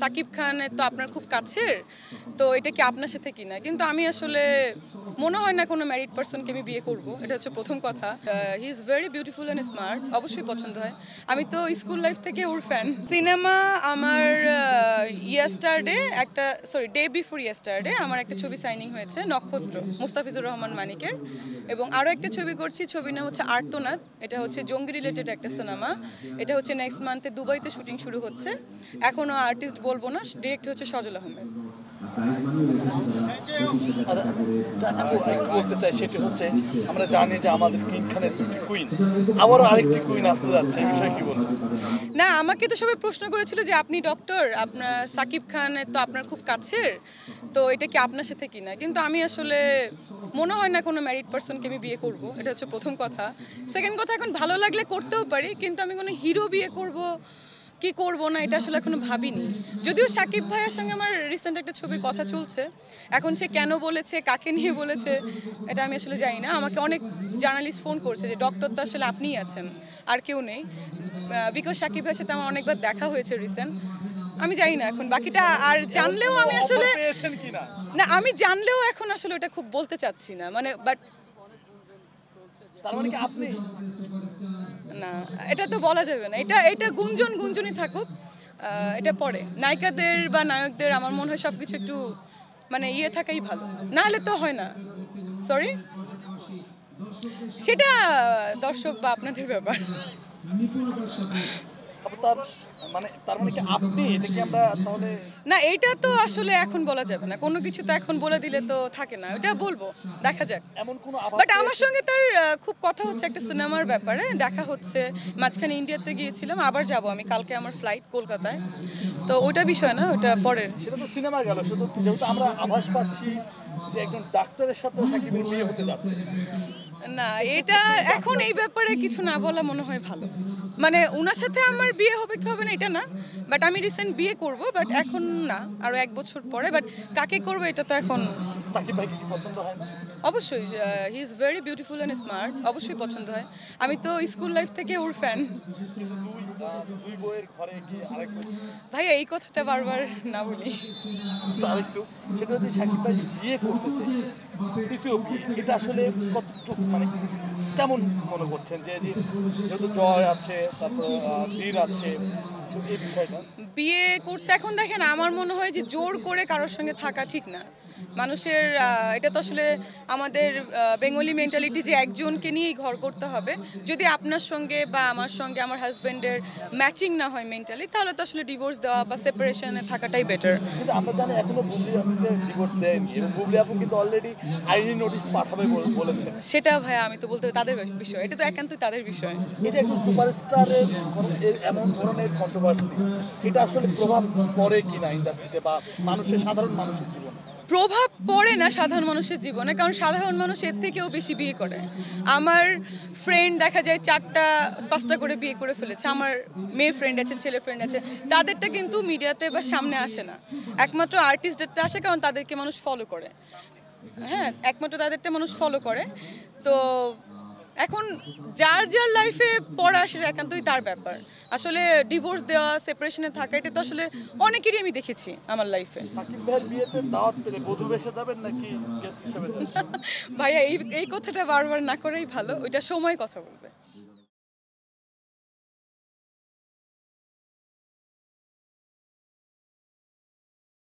সাকিব খানের তো আপনার খুব কাছের, তো এটা কি আপনার সাথে কিনা, কিন্তু আমি আসলে মনে হয় না কোনো ম্যারিড পার্সনকে আমি বিয়ে করব, এটা হচ্ছে প্রথম কথা। He is very beautiful and smart, অবশ্যই পছন্দ হয়। আমি তো স্কুল লাইফ থেকে ওর ফ্যান। সিনেমা আমার ইয়েস্টারডে একটা ডে বিফোর ইয়েস্টারডে আমার একটা ছবি সাইনিং হয়েছে, নক্ষত্র, মুস্তাফিজুর রহমান মানিকের। এবং আরও একটা ছবি করছি, ছবির নাম হচ্ছে আর্তনাদ। এটা হচ্ছে জঙ্গি রিলেটেড একটা সিনেমা। এটা হচ্ছে নেক্সট মান্থে দুবাইতে শুটিং শুরু হচ্ছে। এখনও আর্টিস্ট বলবো না, ডিরেক্ট হচ্ছে সজল আহমেদ। বলতে চাই সেটি হচ্ছে, আমরা জানি যে আমাদের কিং খানের দুটি কুইন, আবারও আরেকটি কুইন আসতে যাচ্ছে, এই বিষয়ে কি বলবো? না, আমাকে তো সবাই প্রশ্ন করেছিল যে আপনি ডক্টর, আপনার সাকিব খানের তো আপনার খুব কাছের, তো এটা কি আপনার সাথে কিনা, কিন্তু আমি আসলে মনে হয় না কোনো ম্যারিড পার্সনকে আমি বিয়ে করব, এটা হচ্ছে প্রথম কথা। সেকেন্ড কথা, এখন ভালো লাগলে করতেও পারি, কিন্তু আমি কোনো হিরো বিয়ে করব কি করব না এটা আসলে এখনো ভাবিনি। যদিও সাকিব ভাইয়ের সঙ্গে আমার রিসেন্ট একটা ছবির কথা চলছে, এখন সে কেন বলেছে, কাকে নিয়ে বলেছে, এটা আমি আসলে জানি না। আমাকে অনেক জার্নালিস্ট ফোন করছে যে ডক্টর তো আসলে আপনিই আছেন, আর কেউ নেই, বিকজ সাকিব ভাইয়ের সাথে আমার অনেকবার দেখা হয়েছে রিসেন্ট। আমি জানি না এখন বাকিটা, আর জানলেও আমি আসলে না, আমি জানলেও এখন আসলে ওটা খুব বলতে চাচ্ছি না, মানে বাট তার মানে কি আপনি? না, এটা তো বলা যাবে না, এটা এটা গুঞ্জনই থাকুক, এটা পরে নায়িকাদের বা নায়কদের আমার মনে হয় সবকিছু একটু মানে থাকাই ভালো, না হলে তো হয় না। সরি, সেটা দর্শক বা আপনাদের ব্যাপার। তার মানে কি আপনি? এটা কি আমরা তাহলে? না, এইটা তো আসলে এখন বলা যাবে না, কোনো কিছু তো এখন বলে দিলে তো থাকে না, ওটা বলবো, দেখা যাক। এমন কোনো আভাস? বাট আমার সঙ্গে তার খুব কথা হচ্ছে একটা সিনেমার ব্যাপারে, দেখা হচ্ছে। মাঝখানে ইন্ডিয়াতে গিয়েছিলাম, আবার যাব আমি, কালকে আমার ফ্লাইট কলকাতায়, তো ওটা বিষয় না, ওটা পরের। সেটা তো সিনেমা গেল, শুধু যেহেতু আমরা আভাস পাচ্ছি যে একজন ডাক্তারের সাথে সাকিবের বিয়ে হতে যাচ্ছে। না, এটা এখন এই ব্যাপারে কিছু না বলা মনে হয় ভালো। মানে ওনার সাথে আমার বিয়ে হবে কি হবে না এটা না, বাট আমি রিসেন্ট বিয়ে করব, বাট এখন না, আরো 1 বছর পরে। বাট কাকে করবো এটা তো এখন। সাকিব ভাইকে কি পছন্দ হয় না? অবশ্যই, he is very beautiful and smart, অবশ্যই পছন্দ হয়। আমি তো স্কুল লাইফ থেকে ওর ফ্যান। কিন্তু দুই বইয়ের ঘরে কি আরেক বই? ভাইয়া, এই কথাটা বারবার না বলি। আরেকটু, সেটা হচ্ছে সাকিব ভাই বিয়ে করতেছে, তৃতীয় বিয়ে, এটা আসলে কতটুকু মানে কেমন মনে করছেন? যে যেহেতু জয় আছে, তারপর বীর আছে, এই বিষয়টা বিয়ে করছে, এখন দেখেন আমার মনে হয় যে জোর করে কারোর সঙ্গে থাকা ঠিক না। মানুষের এটা তো আসলে আমাদের বেঙ্গলি মেন্টালিটি যে একজনকে নিয়েই ঘর করতে হবে। যদি আপনার সঙ্গে বা আমার সঙ্গে আমার হাজব্যান্ডের ম্যাচিং না হয় মেন্টালি, তাহলে তো আসলে ডিভোর্স দেওয়া বা সেপারেশনে থাকাটাই বেটার। কিন্তু আমরা জানি এখনো বুবলি আপুকে ডিভোর্স দেয়নি, এবং বুবলি আপু কিন্তু অলরেডি আইনি নোটিশ পাঠাবে বলেছেন। সেটা ভাইয়া আমি তো বলতে তাদের বিষয়, এটা তো একান্তই তাদের বিষয়। এই যে একজন সুপারস্টারের এমন ধরনের কন্ট্রোভার্সি, এটা আসলে প্রভাব পড়ে কিনা ইন্ডাস্ট্রিতে বা সাধারণ মানুষের জীবনে? প্রভাব পড়ে না সাধারণ মানুষের জীবনে, কারণ সাধারণ মানুষ এর থেকেও বেশি বিয়ে করে। আমার ফ্রেন্ড দেখা যায় 4টা-5টা করে বিয়ে করে ফেলেছে। আমার মেয়ে ফ্রেন্ড আছে, ছেলে ফ্রেন্ড আছে, তাদেরটা কিন্তু মিডিয়াতে বা সামনে আসে না। একমাত্র আর্টিস্টদেরটা আসে, কারণ তাদেরকে মানুষ ফলো করে। হ্যাঁ, একমাত্র তাদেরটা মানুষ ফলো করে। তো এখন যার যার লাইফে পড়া সেটা একান্তই তার ব্যাপার। আসলে ডিভোর্স দেওয়া, সেপারেশনে থাকা, এটা তো আসলে অনেকেরই আমি দেখেছি আমার লাইফে। সাকিব ভাইয়ের বিয়েতে দাওয়াত পেলে বধূ বেশে যাবেন নাকি গেস্ট হিসেবে যাবেন? ভাইয়া, এই কথাটা বারবার না করেই ভালো, ওইটা সময় কথা বলবে।